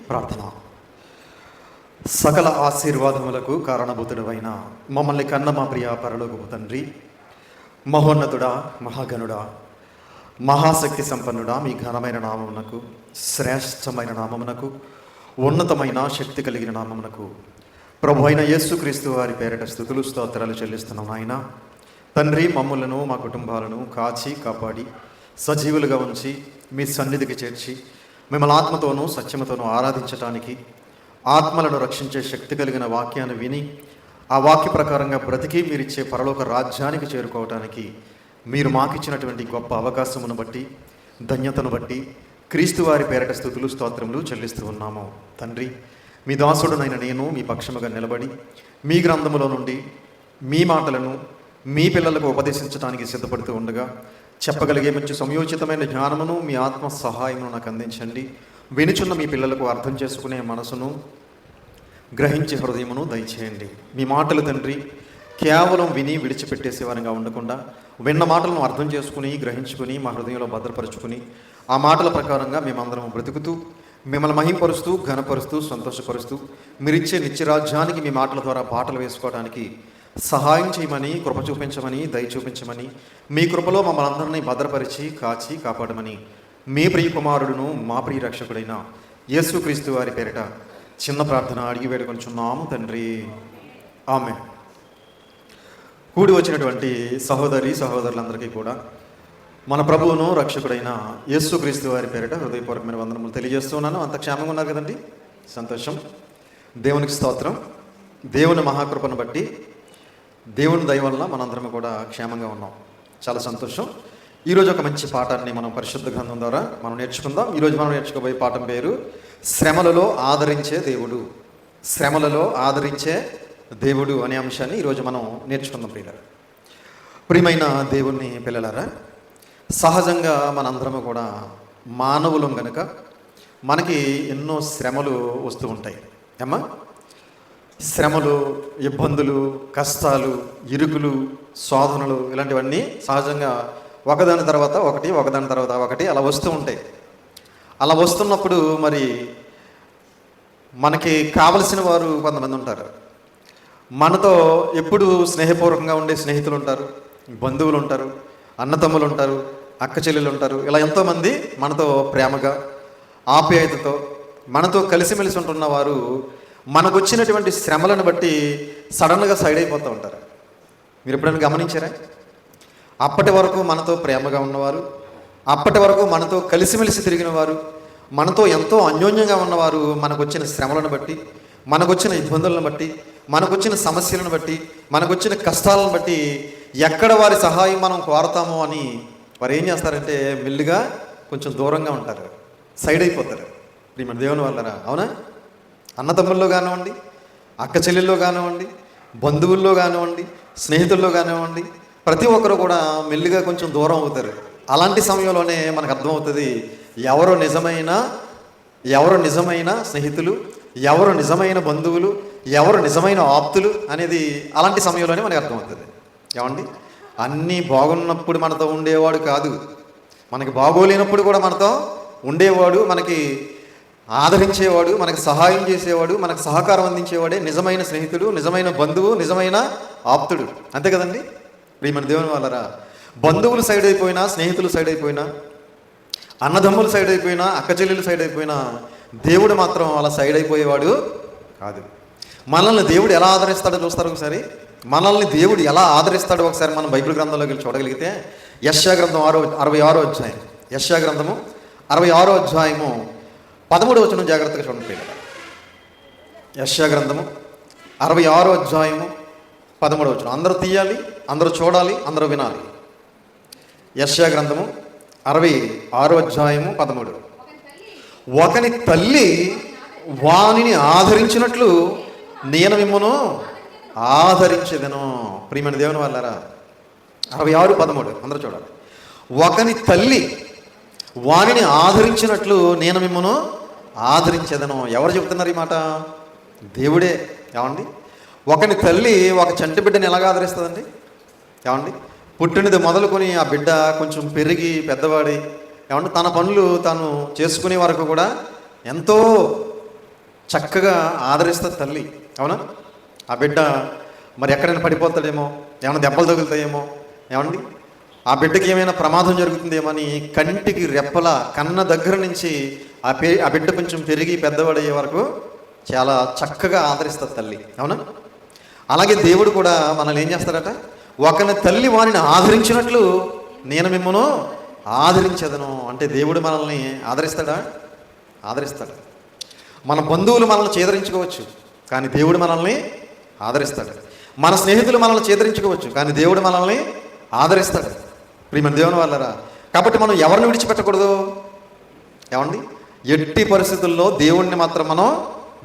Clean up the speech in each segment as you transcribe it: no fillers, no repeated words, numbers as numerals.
ప్రార్థన. సకల ఆశీర్వాదములకు కారణభూతుడైన మమ్మల్ని కన్న మా ప్రియ పరలోకపు తండ్రి, మహోన్నతుడా, మహాగణుడా, మహాశక్తి సంపన్నుడా, మీ ఘనమైన నామమునకు, శ్రేష్టమైన నామమునకు, ఉన్నతమైన శక్తి కలిగిన నామమునకు ప్రభు అయిన యేసుక్రీస్తు వారి పేరిట స్తుతులు స్తోత్రాలు చెల్లిస్తున్నాం. ఆయన తండ్రి, మమ్ములను మా కుటుంబాలను కాచి కాపాడి సజీవులుగా ఉంచి మీ సన్నిధికి చేర్చి మిమ్మల్ని ఆత్మతోనూ సత్యముతోనూ ఆరాధించటానికి, ఆత్మలను రక్షించే శక్తి కలిగిన వాక్యాన్ని విని ఆ వాక్య ప్రకారంగా బ్రతికి మీరిచ్చే పరలోక రాజ్యానికి చేరుకోవటానికి మీరు మాకిచ్చినటువంటి గొప్ప అవకాశమును బట్టి, ధన్యతను బట్టి క్రీస్తు వారి పేరట స్తుతులు స్తోత్రములు చెల్లిస్తూ ఉన్నాము. తండ్రి, మీ దాసుడునైన నేను మీ పక్షముగా నిలబడి మీ గ్రంథములో నుండి మీ మాటలను మీ పిల్లలకు ఉపదేశించడానికి సిద్ధపడుతూ ఉండగా చెప్పగలిగే మంచి సమయోచితమైన జ్ఞానమును మీ ఆత్మ సహాయమును నాకు అందించండి. వినుచున్న మీ పిల్లలకు అర్థం చేసుకునే మనసును, గ్రహించే హృదయమును దయచేయండి. మీ మాటలు తండ్రి కేవలం విని విడిచిపెట్టేసేవారిగా ఉండకుండా విన్న మాటలను అర్థం చేసుకుని, గ్రహించుకుని, మా హృదయంలో భద్రపరుచుకుని ఆ మాటల ప్రకారంగా మేమందరం బ్రతుకుతూ మిమ్మల్ని మహింపరుస్తూ, ఘనపరుస్తూ, సంతోషపరుస్తూ మీరిచ్చే నిత్యరాజ్యానికి మీ మాటల ద్వారా బాటలు వేసుకోవడానికి సహాయం చేయమని, కృప చూపించమని, దయ చూపించమని, మీ కృపలో మమ్మల్ని అందరినీ భద్రపరిచి కాచి కాపాడమని మీ ప్రియ కుమారుడును మా ప్రియ రక్షకుడైన యేసుక్రీస్తు వారి పేరిట చిన్న ప్రార్థన అడిగి వేడుకొంచున్నాము తండ్రి, ఆమేన్. కూడి వచ్చినటువంటి సహోదరి సహోదరులందరికీ కూడా మన ప్రభువును రక్షకుడైన యేసుక్రీస్తు వారి పేరిట హృదయపూర్వకమైన వందనములు తెలియజేస్తున్నాను. అంత క్షేమంగా ఉన్నారు కదండి? సంతోషం. దేవునికి స్తోత్రం. దేవుని మహాకృపను బట్టి, దేవుని దయ వల్ల మనందరం కూడా క్షేమంగా ఉన్నాం. చాలా సంతోషం. ఈరోజు ఒక మంచి పాఠాన్ని మనం పరిశుద్ధ గ్రంథం ద్వారా మనం నేర్చుకుందాం. ఈరోజు మనం నేర్చుకోబోయే పాఠం పేరు శ్రమలలో ఆదరించే దేవుడు. శ్రమలలో ఆదరించే దేవుడు అనే అంశాన్ని ఈరోజు మనం నేర్చుకుందాం. ప్రియమైన దేవుని పిల్లలారా, సహజంగా మనందరము కూడా మానవులం గనుక మనకి ఎన్నో శ్రమలు వస్తూ ఉంటాయి. ఏమ్మా? శ్రమలు, ఇబ్బందులు, కష్టాలు, ఇరుకులు, శోధనలు ఇలాంటివన్నీ సహజంగా ఒకదాని తర్వాత ఒకటి, ఒకదాని తర్వాత ఒకటి అలా వస్తూ ఉంటాయి. అలా వస్తున్నప్పుడు మరి మనకి కావలసిన వారు కొంతమంది ఉంటారు. మనతో ఎప్పుడు స్నేహపూర్వకంగా ఉండే స్నేహితులు ఉంటారు, బంధువులు ఉంటారు, అన్నతమ్ములు ఉంటారు, అక్క చెల్లెలు ఉంటారు. ఇలా ఎంతోమంది మనతో ప్రేమగా, ఆప్యాయతతో మనతో కలిసిమెలిసి ఉంటున్న వారు మనకు వచ్చినటువంటి శ్రమలను బట్టి సడన్గా సైడ్ అయిపోతూ ఉంటారు. మీరు ఎప్పుడైనా గమనించారా? అప్పటి వరకు మనతో ప్రేమగా ఉన్నవారు, అప్పటి వరకు మనతో కలిసిమెలిసి తిరిగిన వారు, మనతో ఎంతో అన్యోన్యంగా ఉన్నవారు మనకు వచ్చిన శ్రమలను బట్టి, మనకు వచ్చిన ఇబ్బందులను బట్టి, మనకు వచ్చిన సమస్యలను బట్టి, మనకు వచ్చిన కష్టాలను బట్టి ఎక్కడ వారి సహాయం మనం కోరతామో అని వారు ఏం చేస్తారంటే మెల్లిగా కొంచెం దూరంగా ఉంటారు, సైడ్ అయిపోతారు. మన దేవుని వల్లరా, అవునా? అన్నతమ్ముల్లో కానివ్వండి, అక్క చెల్లెల్లో కానివ్వండి, బంధువుల్లో కానివ్వండి, స్నేహితుల్లో కానివ్వండి, ప్రతి ఒక్కరు కూడా మెల్లిగా కొంచెం దూరం అవుతారు. అలాంటి సమయంలోనే మనకు అర్థమవుతుంది ఎవరు నిజమైన స్నేహితులు, ఎవరు నిజమైన బంధువులు, ఎవరు నిజమైన ఆప్తులు అనేది అలాంటి సమయంలోనే మనకు అర్థమవుతుంది. ఏమండి? అన్నీ బాగున్నప్పుడు మనతో ఉండేవాడు కాదు, మనకి బాగోలేనప్పుడు కూడా మనతో ఉండేవాడు, మనకి ఆదరించేవాడు, మనకు సహాయం చేసేవాడు, మనకు సహకారం అందించేవాడే నిజమైన స్నేహితుడు, నిజమైన బంధువు, నిజమైన ఆప్తుడు. అంతే కదండి? మన దేవుని వాళ్ళరా, బంధువులు సైడ్ అయిపోయినా, స్నేహితులు సైడ్ అయిపోయినా, అన్నదమ్ములు సైడ్ అయిపోయినా, అక్క చెల్లెలు సైడ్ అయిపోయినా దేవుడు మాత్రం అలా సైడ్ అయిపోయేవాడు కాదు. మనల్ని దేవుడు ఎలా ఆదరిస్తాడో చూస్తారు ఒకసారి. మనల్ని దేవుడు ఎలా ఆదరిస్తాడో ఒకసారి మనం బైబిల్ గ్రంథంలోకి వెళ్ళి చూడగలిగితే యెషయా గ్రంథం 66వ అధ్యాయం, యెషయా గ్రంథము 66వ అధ్యాయము 13వ వచనం జాగ్రత్తగా చూడండి. యెషయా గ్రంథము 66వ అధ్యాయము 13వ వచనం. అందరూ తీయాలి, అందరూ చూడాలి, అందరూ వినాలి. యెషయా గ్రంథము 66వ అధ్యాయము 13. ఒకని తల్లి వానిని ఆదరించినట్లు నేను మిమ్మును ఆదరించేదను. ప్రియమైన దేవుని వాళ్ళారా, 66:13 అందరూ చూడాలి. ఒకని తల్లి వానిని ఆదరించినట్లు నేను మిమ్మును ఆదరించేదను. ఎవరు చెబుతున్నారు ఈ మాట? దేవుడే. ఏమండి? ఒకని తల్లి ఒక చంటి బిడ్డని ఎలాగ ఆదరిస్తుందండి? ఏమండి? పుట్టినది మొదలుకొని ఆ బిడ్డ కొంచెం పెరిగి పెద్దవాడి, ఏమంటే తన పనులు తాను చేసుకునే వరకు కూడా ఎంతో చక్కగా ఆదరిస్తుంది తల్లి. అవునా? ఆ బిడ్డ మరి ఎక్కడైనా పడిపోతాడేమో, ఏమైనా దెబ్బలు తగులుతాయేమో, ఏమండి ఆ బిడ్డకి ఏమైనా ప్రమాదం జరుగుతుందేమో అని కంటికి రెప్పల కన్న దగ్గర నుంచి ఆ బిడ్డ కొంచెం పెరిగి పెద్దవాడయ్యే వరకు చాలా చక్కగా ఆదరిస్తుంది తల్లి. అవునా? అలాగే దేవుడు కూడా మనల్ని ఏం చేస్తాడట, ఒకని తల్లి వారిని ఆదరించినట్లు నేను మిమ్మను ఆదరించదను. అంటే దేవుడు మనల్ని ఆదరిస్తాడా? ఆదరిస్తాడు. మన బంధువులు మనల్ని చేదరించుకోవచ్చు, కానీ దేవుడు మనల్ని ఆదరిస్తాడు. మన స్నేహితులు మనల్ని చేదరించుకోవచ్చు, కానీ దేవుడు మనల్ని ఆదరిస్తాడు. ప్రియమైన దేవుని వాళ్ళరా, కాబట్టి మనం ఎవరిని విడిచిపెట్టకూడదు. ఏమండి, ఎట్టి పరిస్థితుల్లో దేవుణ్ణి మాత్రం మనం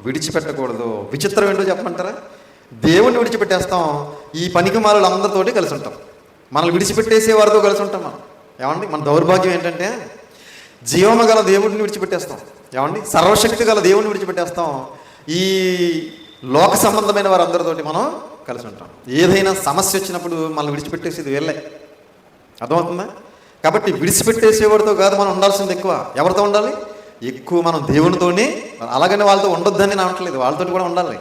విడిచిపెట్టకూడదు. విచిత్రం ఏంటో చెప్పమంటారా? దేవుణ్ణి విడిచిపెట్టేస్తాం, ఈ పనికి మాలు అందరితోటి కలిసి ఉంటాం, మనల్ని విడిచిపెట్టేసే వారితో కలిసి ఉంటాం మనం. ఏమండి, మన దౌర్భాగ్యం ఏంటంటే జీవము గల దేవుడిని విడిచిపెట్టేస్తాం. ఏమండి, సర్వశక్తి గల దేవుడిని విడిచిపెట్టేస్తాం, ఈ లోక సంబంధమైన వారందరితోటి మనం కలిసి ఉంటాం. ఏదైనా సమస్య వచ్చినప్పుడు మనల్ని విడిచిపెట్టేసేది వీళ్ళే. అర్థమవుతుందా? కాబట్టి విడిచిపెట్టేసేవాడితో కాదు మనం ఉండాల్సింది, ఎక్కువ ఎవరితో ఉండాలి? ఎక్కువ మనం దేవునితోని. అలాగని వాళ్ళతో ఉండొద్దని నేను అనట్లేదు, వాళ్ళతో కూడా ఉండాలి.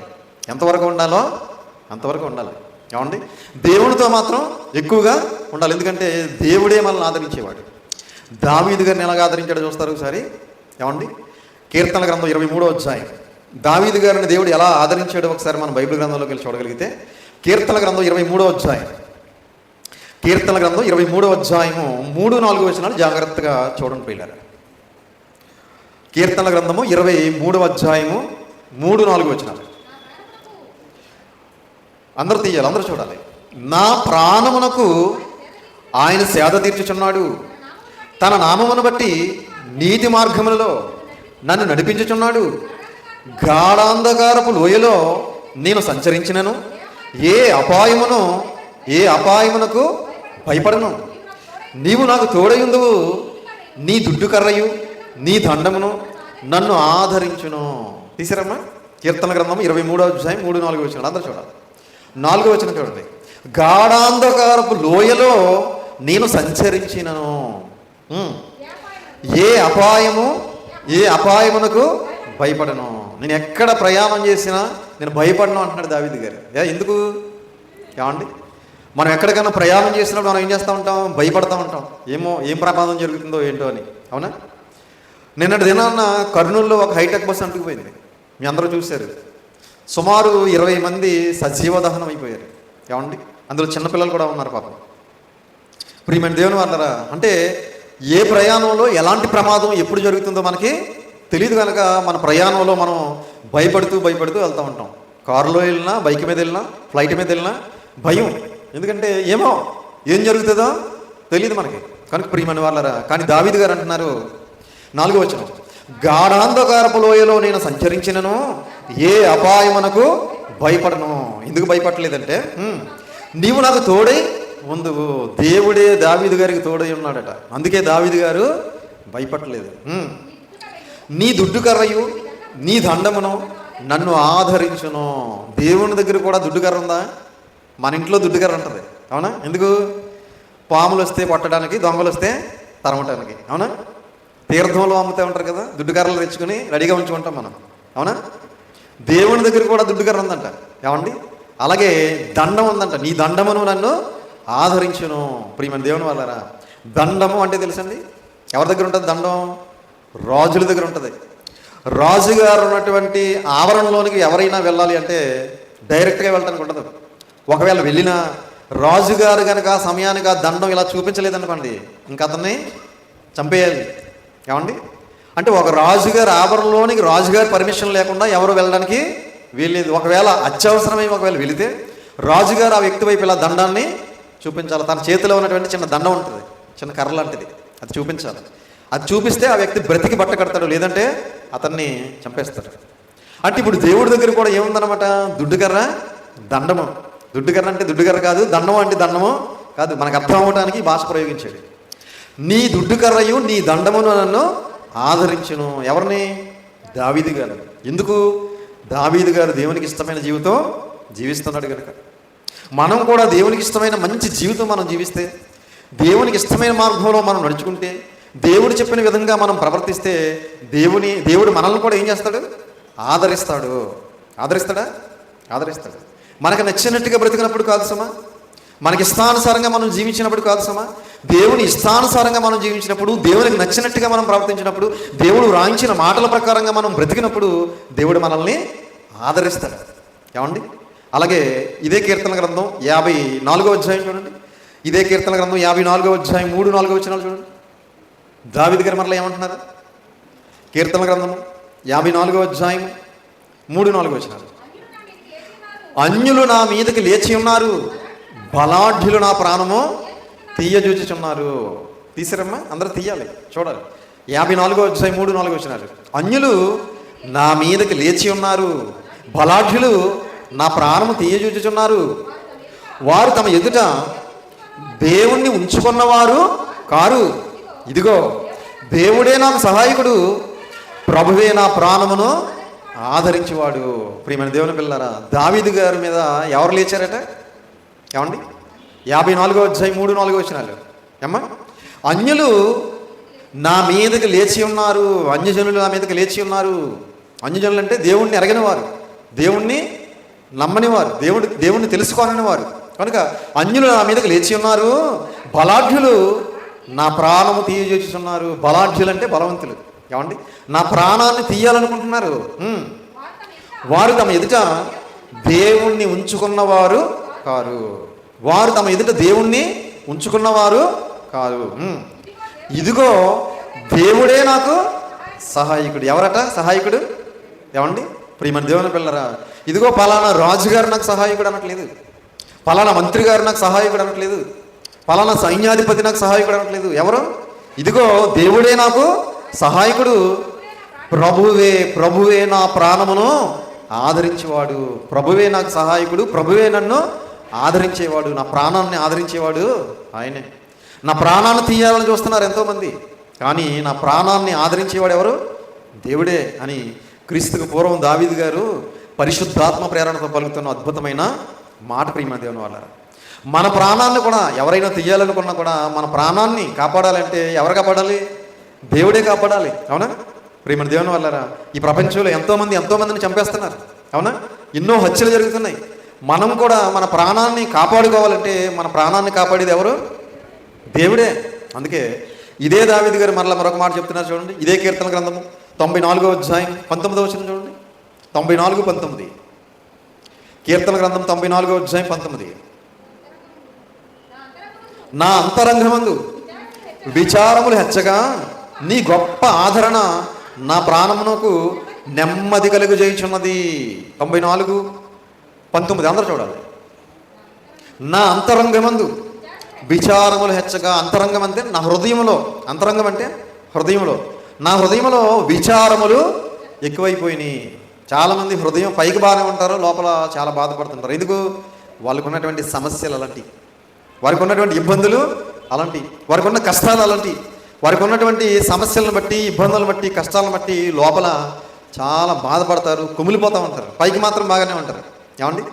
ఎంతవరకు ఉండాలో అంతవరకు ఉండాలి. ఏమండి, దేవునితో మాత్రం ఎక్కువగా ఉండాలి. ఎందుకంటే దేవుడే మనల్ని ఆదరించేవాడు. దావీదు గారిని ఎలాగ ఆదరించాడో చూస్తారు ఒకసారి. ఏమండి, కీర్తన గ్రంథం 23వ అధ్యాయం. దావీదు గారిని దేవుడు ఎలా ఆదరించాడో ఒకసారి మనం బైబిల్ గ్రంథంలోకి వెళ్ళి చూడగలిగితే, కీర్తన గ్రంథం 23వ అధ్యాయం. కీర్తన గ్రంథం 23వ అధ్యాయము 3-4 వచనాలు జాగ్రత్తగా చూడండి పిల్లలు. కీర్తన గ్రంథము 23వ అధ్యాయము 3-4 వచనాలు అందరూ తీయాలి, అందరూ చూడాలి. నా ప్రాణమునకు ఆయన సేద తీర్చుచున్నాడు, తన నామమును బట్టి నీతి మార్గములలో నన్ను నడిపించుచున్నాడు. గాఢాంధకారపు లోయలో నేను సంచరించినను ఏ అపాయమునకు భయపడను. నీవు నాకు తోడయుందువు, నీ దుడ్డు కర్రయు నీ దండమును నన్ను ఆదరించును. తీసిరమ్మా, కీర్తన గ్రంథం 23వ అధ్యాయం 3-4 వచనాలు అందరూ చూడాలి. 4వ వచనం చూడండి. గాఢాంధకారపు లోయలో నేను సంచరించినను, ఏ అపాయమునకు భయపడను. నేను ఎక్కడ ప్రయాణం చేసినా నేను భయపడను అంటున్నాడు దావీదు గారు. ఎందుకు? ఏమండి, మనం ఎక్కడికైనా ప్రయాణం చేసినప్పుడు మనం ఏం చేస్తూ ఉంటాం? భయపడతా ఉంటాం. ఏం ప్రమాదం జరుగుతుందో ఏంటో అని. అవునా? నిన్నటి దినాన్న కర్నూలులో ఒక హైటెక్ బస్సు అంటుకుపోయింది, మీ అందరూ చూశారు. సుమారు 20 మంది సజీవ దహనం అయిపోయారు. ఏమండి, అందులో చిన్నపిల్లలు కూడా ఉన్నారు పాపం. ప్రియమైన దేవుని వాళ్ళరా, అంటే ఏ ప్రయాణంలో ఎలాంటి ప్రమాదం ఎప్పుడు జరుగుతుందో మనకి తెలియదు కనుక మన ప్రయాణంలో మనం భయపడుతూ వెళ్తూ ఉంటాం. కారులో వెళ్ళినా, బైక్ మీద వెళ్ళినా, ఫ్లైట్ మీద వెళ్ళినా భయం. ఎందుకంటే ఏం జరుగుతుందో తెలియదు మనకి కనుక. ప్రియమైన వాళ్ళరా, కానీ దావీదు గారు అంటున్నారు 4వ వచనం, గాఢాంధకారపు లోయలో నేను సంచరించినను ఏ అపాయమునకు భయపడను. ఎందుకు భయపడలేదంటే, నీవు నాకు తోడై ఉందువు. దేవుడే దావీదు గారికి తోడై ఉన్నాడట, అందుకే దావీదు గారు భయపడలేదు. నీ దుడ్డు కర్రయు నీ దండమును నన్ను ఆదరించును. దేవుని దగ్గర కూడా దుడ్డు కర్ర ఉందా? మన ఇంట్లో దుడ్డు కర్ర ఉంటుంది. అవునా? ఎందుకు? పాములు వస్తే కొట్టడానికి, దొంగలు వస్తే తరమటానికి. అవునా? తీర్థంలో అమ్ముతూ ఉంటారు కదా, దుడ్డు కర్రలు తెచ్చుకొని రెడీగా ఉంచుకుంటాం మనం. అవునా? దేవుని దగ్గర కూడా దుడ్డు కర్ర ఉందంట. ఏమండి, అలాగే దండం ఉందంట, నీ దండమును నన్ను ఆదరించును. ప్రియమైన దేవుని వాళ్ళరా, దండము అంటే తెలుసండి ఎవరి దగ్గర ఉంటుంది? దండం రాజుల దగ్గర ఉంటుంది. రాజుగారు ఉన్నటువంటి ఆవరణలోనికి ఎవరైనా వెళ్ళాలి అంటే డైరెక్ట్గా వెళ్ళటానికి ఉండదు. ఒకవేళ వెళ్ళినా రాజుగారు కనుక సమయానికి ఆ దండం ఇలా చూపించలేదనుకోండి, ఇంకా అతన్ని చంపేయాలి. ఏమండి, అంటే ఒక రాజుగారి ఆవరణలోనికి రాజుగారి పర్మిషన్ లేకుండా ఎవరు వెళ్ళడానికి వీల్లేదు. ఒకవేళ అత్యవసరమై ఒకవేళ వెళితే రాజుగారు ఆ వ్యక్తి వైపు ఇలా దండాన్ని చూపించాలి. తన చేతిలో ఉన్నటువంటి చిన్న దండం ఉంటుంది, చిన్న కర్ర లాంటిది, అది చూపించాలి. అది చూపిస్తే ఆ వ్యక్తి బ్రతికి బట్ట కడతాడు, లేదంటే అతన్ని చంపేస్తాడు. అంటే ఇప్పుడు దేవుడి దగ్గర కూడా ఏముందనమాట? దుడ్డుకర్ర, దండము. దుడ్డుకర్ర అంటే దుడ్డుకర్ర కాదు, దండము అంటే దండము కాదు. మనకు అర్థం అవ్వడానికి భాష ప్రయోగించాడు. నీ దుడ్డుకర్రయు నీ దండమును నన్ను ఆదరించును. ఎవరిని? దావీదు గారు. ఎందుకు? దావీదు గారు దేవునికి ఇష్టమైన జీవితం జీవిస్తున్నాడు కనుక. మనం కూడా దేవునికి ఇష్టమైన మంచి జీవితం మనం జీవిస్తే, దేవునికి ఇష్టమైన మార్గంలో మనం నడుచుకుంటే, దేవుడు చెప్పిన విధంగా మనం ప్రవర్తిస్తే దేవుడు మనల్ని కూడా ఏం చేస్తాడు? ఆదరిస్తాడు. ఆదరిస్తాడా? ఆదరిస్తాడు. మనకు నచ్చినట్టుగా బ్రతికినప్పుడు కాదు సుమా, మనకి ఇష్టానుసారంగా మనం జీవించినప్పుడు కాదు సుమా, దేవుని ఇష్టానుసారంగా మనం జీవించినప్పుడు, దేవునికి నచ్చినట్టుగా మనం ప్రవర్తించినప్పుడు, దేవుడు రాయించిన మాటల ప్రకారంగా మనం బ్రతికినప్పుడు దేవుడు మనల్ని ఆదరిస్తాడు. ఏమండి? అలాగే ఇదే కీర్తన గ్రంథం 54వ అధ్యాయం చూడండి. ఇదే కీర్తన గ్రంథం 54వ అధ్యాయం 3-4 వచనాలు చూడండి. దావీదు గారు మరలా ఏమంటున్నారు? కీర్తన గ్రంథము 54వ అధ్యాయం 3-4 వచనాలు. అన్యులు నా మీదకి లేచి ఉన్నారు, బలాఢ్యులు నా ప్రాణము తీయజూచుచున్నారు. తీసిరమ్మా, అందరూ తీయాలి, చూడాలి. 54వ అధ్యాయం 3-4 వచనాలు. అన్యులు నా మీదకి లేచి ఉన్నారు, బలాఢ్యులు నా ప్రాణము తీయజూచుచున్నారు. వారు తమ ఎదుట దేవుణ్ణి ఉంచుకున్నవారు కారు. ఇదిగో దేవుడే నాకు సహాయకుడు, ప్రభువే నా ప్రాణమును ఆదరించేవాడు. ప్రియమైన దేవుని పిల్లలారా, దావీదు గారి మీద ఎవరు లేచారట? ఏమండి? 54వ అధ్యాయం 3-4 వచనాలు. ఏమ్మా? అన్యులు నా మీదకి లేచి ఉన్నారు, అన్యజనులు నా మీదకి లేచి ఉన్నారు. అన్యజనులు అంటే దేవుణ్ణి ఎరగని వారు, దేవుణ్ణి నమ్మని వారు, దేవుణ్ణి తెలుసుకోనని వారు. కనుక అన్యులు నా మీదకి లేచి ఉన్నారు, బలాఢ్యులు నా ప్రాణము తీయజేస్తున్నారు. బలాఢ్యులు అంటే బలవంతులు. ఏమండి? నా ప్రాణాన్ని తీయాలనుకుంటున్నారు. వారు తమ ఎదుట దేవుణ్ణి ఉంచుకున్నవారు కారు. వారు తమ ఎదుట దేవుణ్ణి ఉంచుకున్నవారు కాదు. ఇదిగో దేవుడే నాకు సహాయకుడు. ఎవరట సహాయకుడు? ఏమండి? ప్రియమైన దేవుని పిల్లరా, ఇదిగో పలానా రాజుగారు నాకు సహాయకుడు అనట్లేదు, పలానా మంత్రి గారు నాకు సహాయకుడు అనట్లేదు, పలానా సైన్యాధిపతి నాకు సహాయకుడు అనట్లేదు. ఎవరు? ఇదిగో దేవుడే నాకు సహాయకుడు, ప్రభువే నా ప్రాణమును ఆదరించేవాడు. ప్రభువే నాకు సహాయకుడు, ప్రభువే నన్ను ఆదరించేవాడు, నా ప్రాణాన్ని ఆదరించేవాడు ఆయనే. నా ప్రాణాన్ని తీయాలని చూస్తున్నారు ఎంతోమంది, కానీ నా ప్రాణాన్ని ఆదరించేవాడు ఎవరు? దేవుడే అని క్రీస్తుకు పూర్వం దావీదు గారు పరిశుద్ధాత్మ ప్రేరణతో పలుకుతున్న అద్భుతమైన మాట. ప్రియమైన దేవుని వాళ్ళ, మన ప్రాణాన్ని కూడా ఎవరైనా తీయాలనుకున్నా కూడా మన ప్రాణాన్ని కాపాడాలంటే ఎవరు కాపాడాలి? దేవుడే కాపాడాలి. అవునా? ప్రియమైన దేవుని వాళ్ళరా, ఈ ప్రపంచంలో ఎంతోమందిని చంపేస్తున్నారు. అవునా? ఎన్నో హత్యలు జరుగుతున్నాయి. మనం కూడా మన ప్రాణాన్ని కాపాడుకోవాలంటే మన ప్రాణాన్ని కాపాడేది ఎవరు? దేవుడే. అందుకే ఇదే దావీదు గారు మరొక మాట చెప్తున్నారు చూడండి. ఇదే కీర్తన గ్రంథము 94వ అధ్యాయం 19వ వచనం చూడండి. 94:19. కీర్తన గ్రంథం 94వ అధ్యాయం 19. నా అంతరంగమందు విచారములు హెచ్చగా నీ గొప్ప ఆదరణ నా ప్రాణమునకు నెమ్మది కలుగు చేయుచున్నది. 94:19 అందరూ చూడాలి. నా అంతరంగమందు విచారములు హెచ్చగా. అంతరంగం అంటే నా హృదయంలో, అంతరంగం అంటే హృదయంలో. నా హృదయంలో విచారములు ఎక్కువైపోయినాయి. చాలామంది హృదయం పైకి బాగానే ఉంటారు, లోపల చాలా బాధపడుతుంటారు. ఎందుకు? వాళ్ళకు ఉన్నటువంటి సమస్యలు అలాంటి, వారికి ఉన్నటువంటి ఇబ్బందులు అలాంటి, వారికి ఉన్న కష్టాలు అలాంటి, వారికి ఉన్నటువంటి సమస్యలను బట్టి, ఇబ్బందులను బట్టి, కష్టాలను బట్టి లోపల చాలా బాధపడతారు, కుమిలిపోతూ ఉంటారు. పైకి మాత్రం బాగానే ఉంటారు. ఏమండి?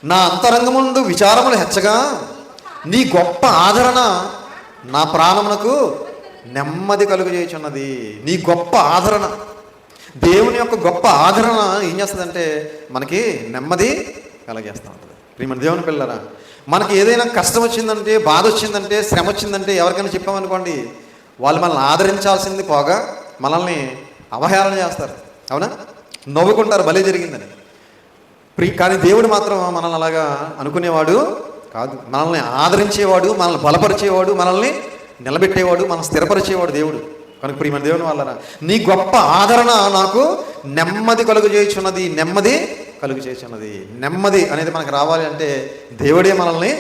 నా అంతరంగముందు విచారములు హెచ్చగా నీ గొప్ప ఆదరణ నా ప్రాణమునకు నెమ్మది కలుగు చేయుచున్నది. నీ గొప్ప ఆదరణ, దేవుని యొక్క గొప్ప ఆదరణ ఏం చేస్తుందంటే మనకి నెమ్మది కలగజేస్తూ ఉంటుంది. ప్రియమైన దేవుని పిల్లరా, మనకి ఏదైనా కష్టం వచ్చిందంటే, బాధ వచ్చిందంటే, శ్రమ వచ్చిందంటే ఎవరికైనా చెప్పామనుకోండి, వాళ్ళు మనల్ని ఆదరించాల్సింది పోగా మనల్ని అవహేళన చేస్తారు. అవునా? నవ్వుకుంటారు భలే జరిగిందని. కానీ దేవుడు మాత్రం మనల్ని అలాగా అనుకునేవాడు కాదు. మనల్ని ఆదరించేవాడు, మనల్ని బలపరిచేవాడు, మనల్ని నిలబెట్టేవాడు, మనల్ని స్థిరపరిచేవాడు దేవుడు. కనుక ప్రియమైన దేవుని వాళ్ళరా, నీ గొప్ప ఆదరణ నాకు నెమ్మది కలుగు చేయుచున్నది. నెమ్మది కలుగు చేయుచున్నది. నెమ్మది అనేది మనకు రావాలి అంటే దేవుడే మనల్ని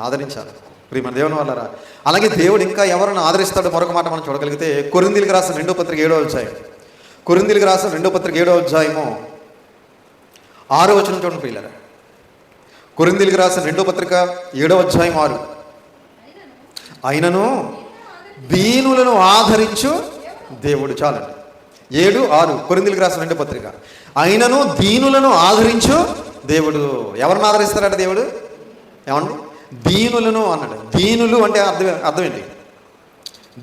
ఆదరించాలి. ప్రియమైన దేవుని వాళ్ళరా, అలాగే దేవుడు ఇంకా ఎవరిని ఆదరిస్తాడో మరొక మాట మనం చూడగలిగితే కొరింథీయులకు రాసిన 2వ పత్రిక 7వ అధ్యాయం. కొరింథీయులకు రాసిన 2వ పత్రిక 7వ అధ్యాయము 6వ వచనం చూడండి ప్రియులారా. కొరింథీయులకు రాసిన 2వ పత్రిక 7వ అధ్యాయం 6. అయినను దీనులను ఆదరించు దేవుడు. చాలండి. 7:6 కొరింథీయులకు రాసిన 2వ పత్రిక. అయినను దీనులను ఆదరించు దేవుడు. ఎవరిని ఆదరిస్తారట దేవుడు? ఏమండి? దీనులను అన్నాడు. దీనులు అంటే అర్థం ఏంటి?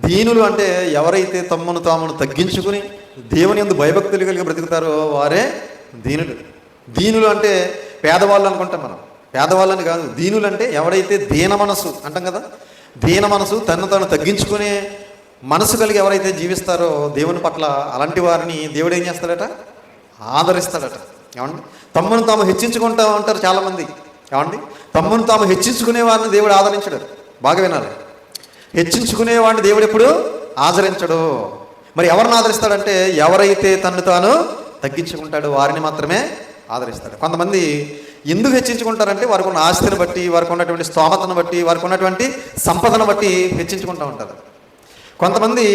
దీనులు అంటే ఎవరైతే తమ్మును తామును తగ్గించుకుని దేవుని యందు భయభక్తులు కలిగి బ్రతుకుతారో వారే దీనులు. దీనులు అంటే పేదవాళ్ళు అనుకుంటాం మనం. పేదవాళ్ళని కాదు, దీనులు అంటే ఎవరైతే దీన మనసు అంటాం కదా, దీన మనసు, తను తగ్గించుకునే మనసు కలిగి ఎవరైతే జీవిస్తారో దేవుని పట్ల, అలాంటి వారిని దేవుడు ఏం చేస్తాడట? ఆదరిస్తాడట. ఏమండి? తమ్మును తాము హెచ్చించుకుంటా ఉంటారు చాలామంది. ఏమండి? తమ్మును తాము హెచ్చించుకునే వారిని దేవుడు ఆదరించడు. బాగా వినాలి. హెచ్చించుకునే వాడిని దేవుడు ఎప్పుడు ఆదరించడు. మరి ఎవరిని ఆదరిస్తాడంటే ఎవరైతే తను తాను తగ్గించుకుంటాడో వారిని మాత్రమే ఆదరిస్తాడు. కొంతమంది ఎందుకు హెచ్చించుకుంటారంటే వారికి ఉన్న ఆస్తిని బట్టి, వారికి ఉన్నటువంటి స్తోమతను బట్టి, వారికి ఉన్నటువంటి సంపదను బట్టి హెచ్చించుకుంటూ ఉంటారు. కొంతమంది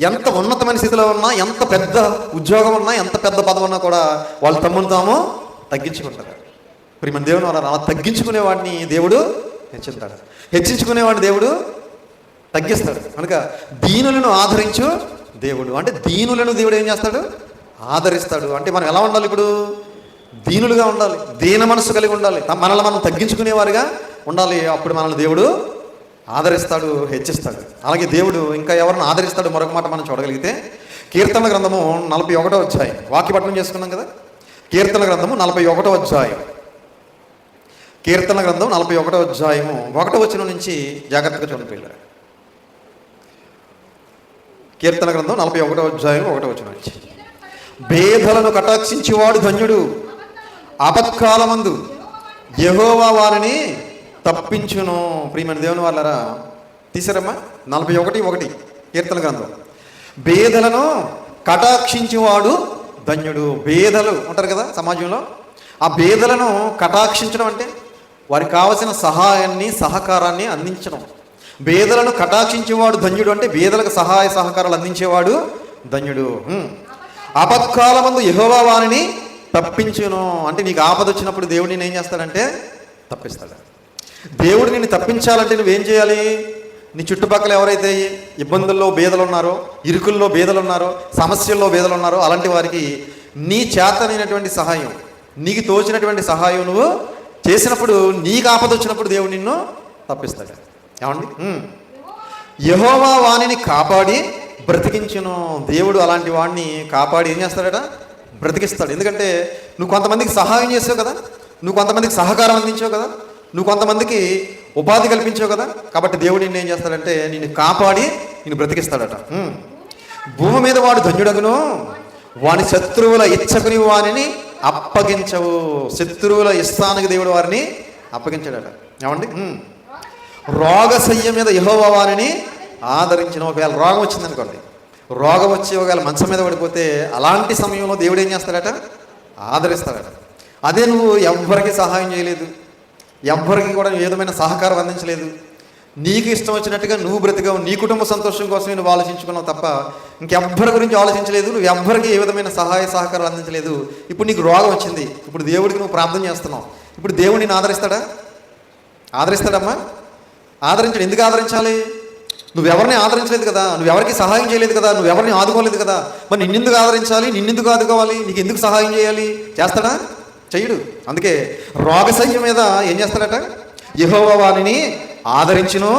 ఎంత ఉన్నతమైన స్థితిలో ఉన్నా, ఎంత పెద్ద ఉద్యోగం ఉన్నా, ఎంత పెద్ద పదవి ఉన్నా కూడా వాళ్ళు తమ్మును తాము తగ్గించుకుంటారు. ఇప్పుడు మన దేవుని అలా తగ్గించుకునే వాడిని దేవుడు హెచ్చిస్తాడు, హెచ్చించుకునేవాడిని దేవుడు తగ్గిస్తాడు. కనుక దీనులను ఆదరించు దేవుడు అంటే దీనులను దేవుడు ఏం చేస్తాడు? ఆదరిస్తాడు. అంటే మనం ఎలా ఉండాలి? ఇప్పుడు దీనులుగా ఉండాలి, దీన మనసు కలిగి ఉండాలి, మనల్ని మనం తగ్గించుకునేవారుగా ఉండాలి. అప్పుడు మనల్ని దేవుడు ఆదరిస్తాడు, హెచ్చిస్తాడు. అలాగే దేవుడు ఇంకా ఎవరిని ఆదరిస్తాడు మరొక మాట మనం చూడగలిగితే, కీర్తన గ్రంథము 41వ అధ్యాయం, వాక్యపట్నం చేసుకున్నాం కదా. కీర్తన గ్రంథము 41వ అధ్యాయం, కీర్తన గ్రంథం 41వ అధ్యాయము 1వ వచనం నుంచి జాగ్రత్తగా చూడండి పిల్లలు. కీర్తన గ్రంథం 41వ అధ్యాయం 1వ వచనం నుంచి, పేదలను కటాక్షించేవాడు ధన్యుడు, ఆపత్కాలమందు యెహోవా వారిని తప్పించును. ప్రియమైన దేవుని వాళ్ళరా, తీసారమ్మా 41:1 కీర్తన గ్రంథం. పేదలను కటాక్షించేవాడు ధన్యుడు. పేదలు ఉంటారు కదా సమాజంలో, ఆ పేదలను కటాక్షించడం అంటే వారికి కావలసిన సహాయాన్ని, సహకారాన్ని అందించడం. పేదలను కటాక్షించేవాడు ధన్యుడు అంటే పేదలకు సహాయ సహకారాలు అందించేవాడు ధన్యుడు. ఆపత్కాలమందు యెహోవా వారిని తప్పించును అంటే నీకు ఆపద వచ్చినప్పుడు దేవుడు నేను ఏం చేస్తాడంటే తప్పిస్తాడు. దేవుడు నిన్ను తప్పించాలంటే నువ్వేం చేయాలి? నీ చుట్టుపక్కల ఎవరైతే ఇబ్బందుల్లో బేదలు ఉన్నారో, ఇరుకుల్లో బేదలు ఉన్నారో, సమస్యల్లో బేదలు ఉన్నారో అలాంటి వారికి నీ చేతనైనటువంటి సహాయం, నీకు తోచినటువంటి సహాయం నువ్వు చేసినప్పుడు, నీకు ఆపద వచ్చినప్పుడు దేవుడు నిన్ను తప్పిస్తాడు. ఏమండి? యెహోవా వాణిని కాపాడి బ్రతికించును. దేవుడు అలాంటి వాడిని కాపాడి ఏం చేస్తాడట? బ్రతికిస్తాడు. ఎందుకంటే నువ్వు కొంతమందికి సహాయం చేసావు కదా, నువ్వు కొంతమందికి సహకారం అందించావు కదా, నువ్వు కొంతమందికి ఉపాధి కల్పించావు కదా, కాబట్టి దేవుడు నిన్ను ఏం చేస్తాడంటే నిన్ను కాపాడి నిన్ను బ్రతికిస్తాడట. భూమి మీద వాడు ధన్యుడగును, వాని శత్రువుల ఇచ్చకుని వారిని అప్పగించవు. శత్రువుల ఇష్టానికి దేవుడు వారిని అప్పగించాడట. ఏమండి? రోగశయ్య మీద యెహోవా వారిని ఆదరించిన. ఒకవేళ రోగం వచ్చిందనుకోండి, రోగం వచ్చి ఒకవేళ మంచం మీద పడిపోతే అలాంటి సమయంలో దేవుడు ఏం చేస్తాడట? ఆదరిస్తాడట. అదే నువ్వు ఎవ్వరికి సహాయం చేయలేదు, ఎవ్వరికి కూడా ఏ విధమైన సహకారం అందించలేదు, నీకు ఇష్టం వచ్చినట్టుగా నువ్వు బ్రతికావు, నీ కుటుంబ సంతోషం కోసమే నువ్వు ఆలోచించుకున్నావు తప్ప ఇంకెవ్వరి గురించి ఆలోచించలేదు, నువ్వు ఎవ్వరికి ఏ విధమైన సహాయ సహకారాలు అందించలేదు. ఇప్పుడు నీకు రోగం వచ్చింది, ఇప్పుడు దేవుడికి నువ్వు ప్రార్థన చేస్తున్నావు, ఇప్పుడు దేవుడు నిన్ను ఆదరిస్తాడా? ఆదరిస్తాడమ్మా? ఆదరించడు. ఎందుకు ఆదరించాలి? నువ్వెవరిని ఆదరించలేదు కదా, నువ్వెవరికి సహాయం చేయలేదు కదా, నువ్వెవరిని ఆదుకోలేదు కదా, మరి నిన్నెందుకు ఆదరించాలి? నిన్నెందుకు ఆదుకోవాలి? నీకు ఎందుకు సహాయం చేయాలి? చేస్తాడా? చెయ్యడు. అందుకే రోగశయ్య మీద ఏం చేస్తాడట? యెహోవా వారిని ఆదరించును,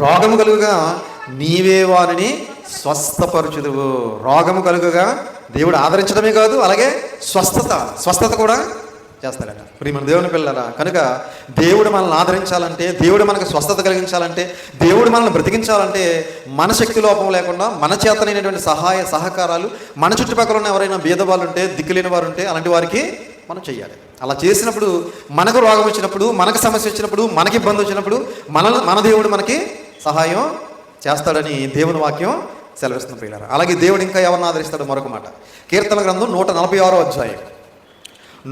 రోగము కలుగుగా నీవే వారిని స్వస్థపరచుదువు. రోగము కలుగుగా దేవుడు ఆదరించడమే కాదు, అలాగే స్వస్థత కూడా చేస్తాడట. ప్రియమైన దేవుని పిల్లరా, కనుక దేవుడు మనల్ని ఆదరించాలంటే, దేవుడు మనకు స్వస్థత కలిగించాలంటే, దేవుడు మనల్ని బ్రతికించాలంటే మన శక్తి లోపం లేకుండా మన చేతనైనటువంటి సహాయ సహకారాలు, మన చుట్టుపక్కల ఉన్న ఎవరైనా బీదవాళ్ళు ఉంటే, దిక్కులేని వారు ఉంటే అలాంటి వారికి మనం చెయ్యాలి. అలా చేసినప్పుడు మనకు రోగం వచ్చినప్పుడు, మనకు సమస్య వచ్చినప్పుడు, మనకి ఇబ్బంది వచ్చినప్పుడు మన దేవుడు మనకి సహాయం చేస్తాడని దేవుని వాక్యం సెలవిస్తుంది పిల్లరా. అలాగే దేవుడు ఇంకా ఎవరిని ఆదరిస్తాడు మరొక మాట. కీర్తన గ్రంథం 146వ అధ్యాయం,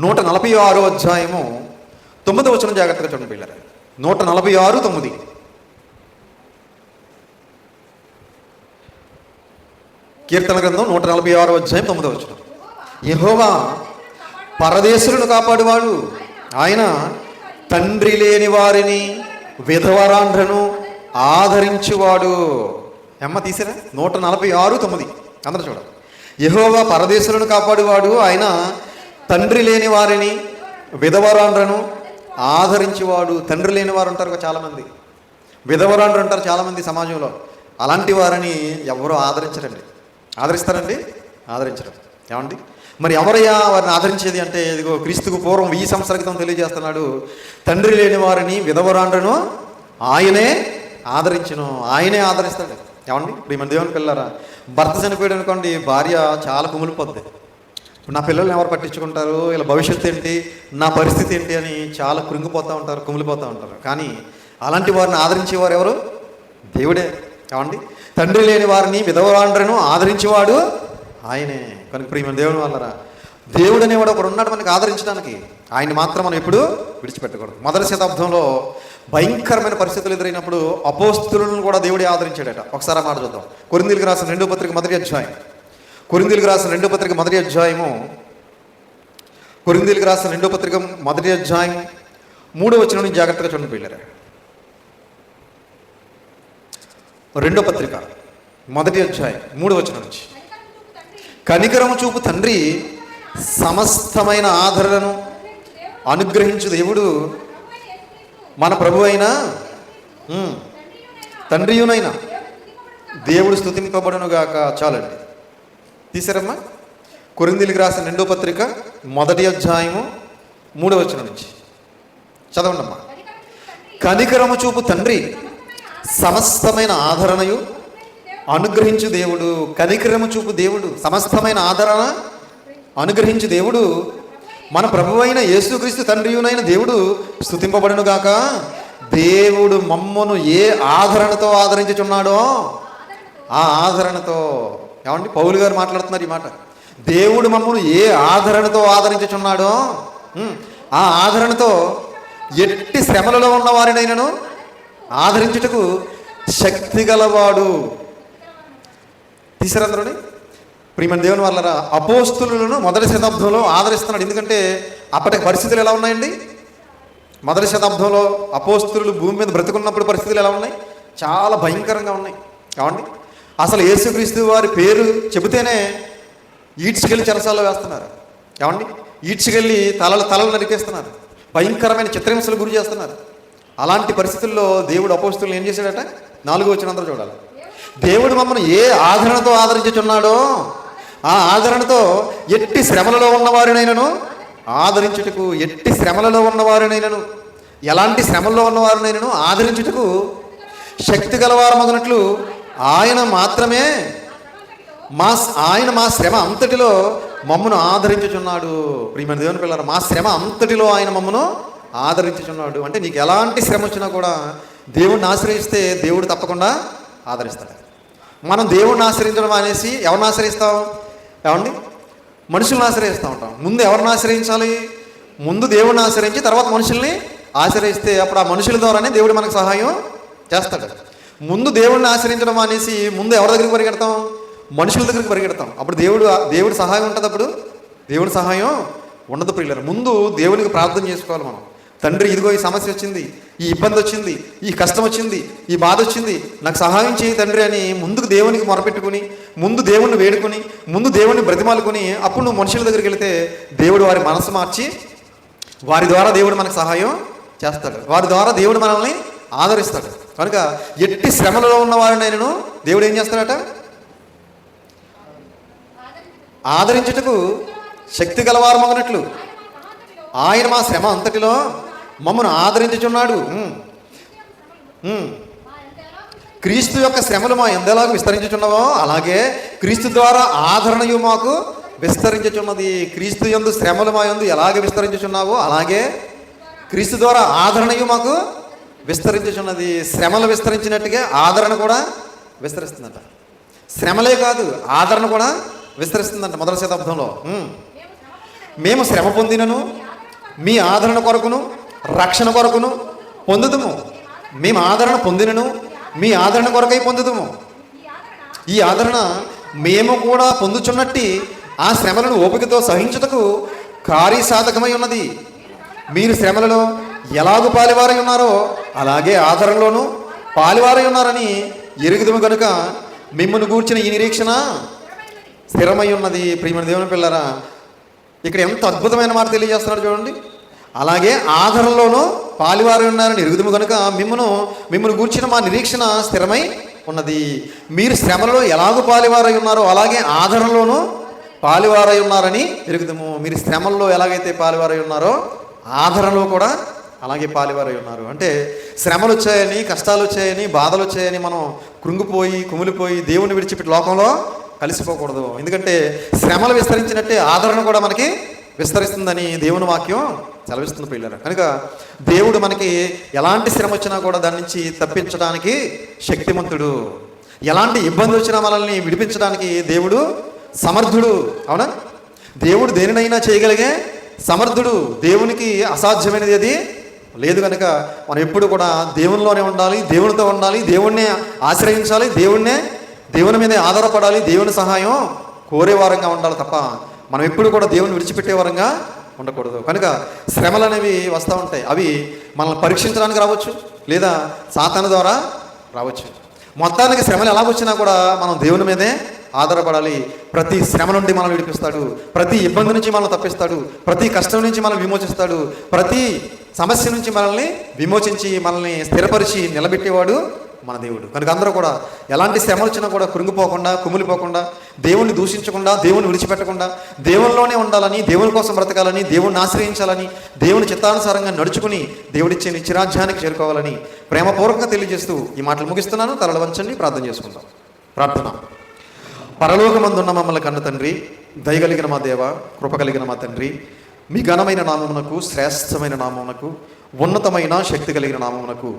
146వ అధ్యాయము 9వ వచనం జాగ్రత్తగా చూడండి పిల్లరా. 146:9. కీర్తన గ్రంథం 146వ అధ్యాయం 9వ వచనం. యెహోవా పరదేశులను కాపాడువాడు, ఆయన తండ్రి లేని వారిని విధవరాండ్రను ఆదరించువాడు. ఎమ్మ తీసారా? 146:9 అందరూ చూడ. యెహోవా పరదేశులను కాపాడువాడు, ఆయన తండ్రి లేని వారిని విధవరాండ్రను ఆదరించేవాడు. తండ్రి లేని వారు ఉంటారు చాలామంది, విధవరాండ్రు ఉంటారు చాలామంది సమాజంలో. అలాంటి వారిని ఎవరో ఆదరించరండి. ఆదరిస్తారండి? ఆదరించరు. ఏమండి? మరి ఎవరయ్యా వారిని ఆదరించేది అంటే ఇదిగో క్రీస్తుకు పూర్వం 1000 సంవత్సరాల క్రితం తెలియజేస్తున్నాడు. తండ్రి లేని వారిని విధవరాండ్రను ఆయనే ఆదరించును, ఆయనే ఆదరిస్తాడు. ఏమండి ప్రియమైన దేవుని పిల్లరా, భర్త చనిపోయాడు అనుకోండి, భార్య చాలా కుమిలిపోద్ది. నా పిల్లల్ని ఎవరు పట్టించుకుంటారు, ఇలా భవిష్యత్తు ఏంటి, నా పరిస్థితి ఏంటి అని చాలా కృంగిపోతూ ఉంటారు, కుమిలిపోతూ ఉంటారు. కానీ అలాంటి వారిని ఆదరించేవారు ఎవరు? దేవుడే. ఏమండి, తండ్రి లేని వారిని విధవరాండ్రను ఆదరించేవాడు ఆయనే. కనుక ప్రియమైన దేవుని వాళ్ళరా, దేవుడు అనేవాడు ఒకడు ఉన్నాడు మనకి ఆదరించడానికి. ఆయన మాత్రం మనం ఎప్పుడు విడిచిపెట్టకూడదు. మొదటి శతాబ్దంలో భయంకరమైన పరిస్థితులు ఎదురైనప్పుడు అపోస్తులను కూడా దేవుడే ఆదరించాడట. ఒకసారి ఆ మాట చూద్దాం. కొరింథీయులకు రాసిన 2వ పత్రిక మొదటి అధ్యాయం. కొరింథీయులకు రాసిన 2వ పత్రిక మొదటి అధ్యాయము. కొరింథీయులకు రాసిన 2వ పత్రిక మొదటి అధ్యాయం 3వ వచనం నుంచి జాగ్రత్తగా చూడండి పిల్లరా. 2వ పత్రిక మొదటి అధ్యాయం 3వ వచనం నుంచి. కనికరము చూపు తండ్రి సమస్తమైన ఆదరణను అనుగ్రహించు దేవుడు మన ప్రభు అయిన తండ్రియునైనా దేవుడు స్తుతింపబడును గాక. చాలండి, తీసారమ్మా. కొరింథీయులకు రాసిన 2వ పత్రిక మొదటి అధ్యాయము 3వ వచనం నుంచి చదవండి అమ్మా. కనికరము చూపు తండ్రి సమస్తమైన ఆదరణయు అనుగ్రహించు దేవుడు. కనికరము చూపు దేవుడు, సమస్తమైన ఆదరణ అనుగ్రహించు దేవుడు మన ప్రభువైన యేసుక్రీస్తు తండ్రియునైన దేవుడు స్తుతింపబడును గాక. దేవుడు మమ్మను ఏ ఆదరణతో ఆదరించుచున్నాడో ఆ ఆదరణతో. ఏమండి, పౌలు గారు మాట్లాడుతున్నారు ఈ మాట. దేవుడు మమ్మను ఏ ఆదరణతో ఆదరించుచున్నాడో ఆ ఆదరణతో ఎట్టి శ్రమలలో ఉన్న వారినైనను ఆదరించుటకు శక్తి గలవాడు. తీసారందరూని ప్రియమైన దేవుని వాళ్ళరా, అపోస్తులను మొదటి శతాబ్దంలో ఆదరిస్తున్నాడు. ఎందుకంటే అప్పటికి పరిస్థితులు ఎలా ఉన్నాయండి? మొదటి శతాబ్దంలో అపోస్తులు భూమి మీద బ్రతుకున్నప్పుడు పరిస్థితులు ఎలా ఉన్నాయి? చాలా భయంకరంగా ఉన్నాయి. కావండి, అసలు యేసుక్రీస్తు వారి పేరు చెబితేనే ఈడ్చుకెళ్ళి చెరసాల్లో వేస్తున్నారు. ఏమండి, ఈడ్చుకెళ్ళి తలలు నరికేస్తున్నారు, భయంకరమైన చిత్రహింసలు గురి చేస్తున్నారు. అలాంటి పరిస్థితుల్లో దేవుడు అపోస్తులను ఏం చేశాడట? 4వ వచనం అందరూ చూడాలి. దేవుడు మమ్మల్ని ఏ ఆదరణతో ఆదరించుచున్నాడో ఆ ఆదరణతో ఎట్టి శ్రమలలో ఉన్నవారినైనను ఆదరించుటకు, ఎట్టి శ్రమలలో ఉన్నవారినైనను, ఎలాంటి శ్రమల్లో ఉన్నవారినైనను ఆదరించుటకు శక్తి గలవారమగినట్లు ఆయన మాత్రమే ఆయన మా శ్రమ అంతటిలో మమ్మను ఆదరించుచున్నాడు. ప్రియమైన దేవుని పిల్లలు, మా శ్రమ అంతటిలో ఆయన మమ్మను ఆదరించుచున్నాడు. అంటే నీకు ఎలాంటి శ్రమ వచ్చినా కూడా దేవుడిని ఆశ్రయిస్తే దేవుడు తప్పకుండా ఆదరిస్తాడు. మనం దేవుడిని ఆశ్రయించడం అనేసి ఎవరిని ఆశ్రయిస్తాం? ఏమండి, మనుషుల్ని ఆశ్రయిస్తూ ఉంటాం. ముందు ఎవరిని ఆశ్రయించాలి? ముందు దేవుడిని ఆశ్రయించి తర్వాత మనుషుల్ని ఆశ్రయిస్తే అప్పుడు ఆ మనుషుల ద్వారానే దేవుడు మనకు సహాయం చేస్తాడు. ముందు దేవుడిని ఆశ్రయించడం అనేసి ముందు ఎవరి దగ్గరికి పరిగెడతాం? మనుషుల దగ్గరికి పరిగెడతాం. అప్పుడు దేవుడి సహాయం ఉంటుంది? అప్పుడు దేవుడి సహాయం ఉండదు ప్రియులారా. ముందు దేవునికి ప్రార్థన చేసుకోవాలి మనం. తండ్రి, ఇదిగో ఈ సమస్య వచ్చింది, ఈ ఇబ్బంది వచ్చింది, ఈ కష్టం వచ్చింది, ఈ బాధ వచ్చింది, నాకు సహాయం చేయి తండ్రి అని ముందుకు దేవునికి మొరపెట్టుకుని, ముందు దేవుణ్ణి వేడుకొని, ముందు దేవుణ్ణి బ్రతిమాలుకొని అప్పుడు నువ్వు మనుషుల దగ్గరికి వెళితే దేవుడు వారి మనసు మార్చి వారి ద్వారా దేవుడు మనకు సహాయం చేస్తాడు. వారి ద్వారా దేవుడు మనల్ని ఆదరిస్తాడు. కనుక ఎట్టి శ్రమలలో ఉన్న వారినైనను దేవుడు ఏం చేస్తాడట? ఆదరించుటకు శక్తి గలవారమగినట్లు ఆయన మా శ్రమ అంతటిలో మమ్మను ఆదరించుచున్నాడు. క్రీస్తు యొక్క శ్రమలు మా ఎందెలాగ విస్తరించుచున్నావో అలాగే క్రీస్తు ద్వారా ఆదరణయు మాకు విస్తరించుచున్నది. క్రీస్తు యందు శ్రమలు మా యందు ఎలాగ విస్తరించుచున్నావో అలాగే క్రీస్తు ద్వారా ఆదరణయు మాకు విస్తరించుచున్నది. శ్రమలు విస్తరించినట్టుగా ఆదరణ కూడా విస్తరిస్తుందట. శ్రమలే కాదు, ఆదరణ కూడా విస్తరిస్తుందంట. మొదటి శతాబ్దంలో మేము శ్రమ పొందినను మీ ఆదరణ కొరకును రక్షణ కొరకును పొందుదుము. మేము ఆదరణ పొందినను మీ ఆదరణ కొరకై పొందుదుము. ఈ ఆదరణ మేము కూడా పొందుచున్నట్టి ఆ శ్రమలను ఓపికతో సహించుటకు కార్యసాధకమై ఉన్నది. మీరు శ్రమలలో ఎలాగూ పాలివారై ఉన్నారో అలాగే ఆదరణలోనూ పాలివారై ఉన్నారని ఎరుగుదుము కనుక మిమ్మల్ని గూర్చిన ఈ నిరీక్షణ స్థిరమై ఉన్నది. ప్రియమైన దేవుని పిల్లరా, ఇక్కడ ఎంత అద్భుతమైన మాట తెలియజేస్తున్నాడు చూడండి. అలాగే ఆదరణలోనూ పాలివారై ఉన్నారని ఎరుగుదుము కనుక మిమ్మల్ని గూర్చిన మా నిరీక్షణ స్థిరమై ఉన్నది. మీరు శ్రమలలో ఎలాగూ పాలివారై ఉన్నారో అలాగే ఆదరణలోనూ పాలువారై ఉన్నారని ఎరుగుదము. మీరు శ్రమల్లో ఎలాగైతే పాలువారై ఉన్నారో ఆదరణలో కూడా అలాగే పాలువారై ఉన్నారు. అంటే శ్రమలు వచ్చాయని, కష్టాలు వచ్చాయని, బాధలు వచ్చాయని మనం కృంగిపోయి కుమిలిపోయి దేవుని విడిచిపెట్టి లోకంలో కలిసిపోకూడదు. ఎందుకంటే శ్రమలు విస్తరించినట్టే ఆదరణ కూడా మనకి విస్తరిస్తుందని దేవుని వాక్యం సెలవిస్తుంది పిల్లలు. కనుక దేవుడు మనకి ఎలాంటి శ్రమ వచ్చినా కూడా దాని నుంచి తప్పించడానికి శక్తిమంతుడు. ఎలాంటి ఇబ్బంది వచ్చినా మనల్ని విడిపించడానికి దేవుడు సమర్థుడు. అవునా? దేవుడు దేనినైనా చేయగలిగే సమర్థుడు. దేవునికి అసాధ్యమైనది అది లేదు. కనుక మనం ఎప్పుడు కూడా దేవునిలోనే ఉండాలి, దేవునితో ఉండాలి, దేవుణ్ణే ఆశ్రయించాలి, దేవుని మీదే ఆధారపడాలి, దేవుని సహాయం కోరేవారంగా ఉండాలి తప్ప మనం ఎప్పుడు కూడా దేవుని విడిచిపెట్టేవారంగా ఉండకూడదు. కనుక శ్రమలు అనేవి వస్తూ ఉంటాయి. అవి మనల్ని పరీక్షించడానికి రావచ్చు, లేదా సాతాను ద్వారా రావచ్చు. మొత్తానికి శ్రమలు ఎలాగొచ్చినా కూడా మనం దేవుని మీదే ఆధారపడాలి. ప్రతి శ్రమ నుండి మనల్ని విడిపిస్తాడు, ప్రతి ఇబ్బంది నుంచి మనల్ని తప్పిస్తాడు, ప్రతి కష్టం నుంచి మనల్ని విమోచిస్తాడు, ప్రతి సమస్య నుంచి మనల్ని విమోచించి మనల్ని స్థిరపరిచి నిలబెట్టేవాడు మన దేవుడు. కనుక అందరూ కూడా ఎలాంటి శ్రమలు వచ్చినా కూడా కృంగిపోకుండా, కుమిలిపోకుండా, దేవుణ్ణి దూషించకుండా, దేవుని విడిచిపెట్టకుండా, దేవునిలోనే ఉండాలని, దేవుని కోసం బ్రతకాలని, దేవుణ్ణి ఆశ్రయించాలని, దేవుని చిత్తానుసారంగా నడుచుకుని దేవుడిచ్చే నిత్యరాజ్యానికి చేరుకోవాలని ప్రేమపూర్వకంగా తెలియజేస్తూ ఈ మాటలు ముగిస్తున్నాను. తలలు వంచండి, ప్రార్థన చేసుకుందాం. ప్రార్థన. పరలోకమందున్న మమ్మల్ని కన్న తండ్రి, దయగలిగిన మా దేవ, కృప కలిగిన మా తండ్రి, మీ ఘనమైన నామమునకు, శ్రేష్టమైన నామమునకు, ఉన్నతమైన శక్తి కలిగిన నామమునకు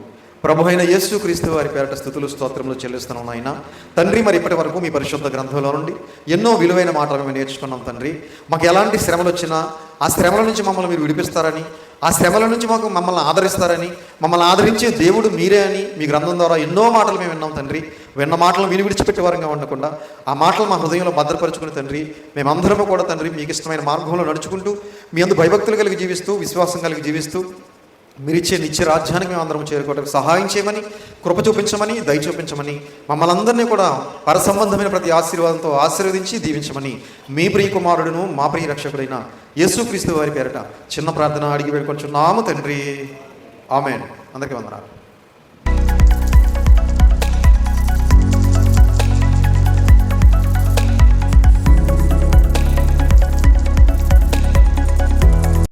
ప్రభు అయిన యేసు క్రీస్తు వారి పేరట స్తుతులు స్తోత్రములు చెల్లిస్తున్నాం నాయన. తండ్రి, మరి ఇప్పటి వరకు మీ పరిశుద్ధ గ్రంథంలో నుండి ఎన్నో విలువైన మాటలు మేము నేర్చుకున్నాం తండ్రి. మాకు ఎలాంటి శ్రమలు వచ్చినా ఆ శ్రమల నుంచి మమ్మల్ని మీరు విడిపిస్తారని, ఆ శ్రమల నుంచి మమ్మల్ని ఆదరిస్తారని, మమ్మల్ని ఆదరించే దేవుడు మీరే అని మీ గ్రంథం ద్వారా ఎన్నో మాటలు మేము విన్నాం తండ్రి. విన్న మాటలు విని విడిచిపెట్టే వారంగా ఉండకుండా ఆ మాటలు మా హృదయంలో భద్రపరుచుకుని తండ్రి, మేమందరము కూడా తండ్రి మీకు ఇష్టమైన మార్గంలో నడుచుకుంటూ మీ అందు భయభక్తులు కలిగి జీవిస్తూ, విశ్వాసం కలిగి జీవిస్తూ మీరిచ్చే నిత్య రాజ్యానికి మేము అందరం చేరుకోవడానికి సహాయం చేయమని, కృప చూపించమని, దయ చూపించమని, మమ్మల్ని అందరినీ కూడా పరసంబంధమైన ప్రతి ఆశీర్వాదంతో ఆశీర్వదించి దీవించమని మీ ప్రియ కుమారుడును మా ప్రియ రక్షకుడైన యేసుక్రీస్తు వారి పేరట చిన్న ప్రార్థన అడిగి వేడుకొంచున్నాము తండ్రి. ఆమేన్. అందరికీ వందనాలు.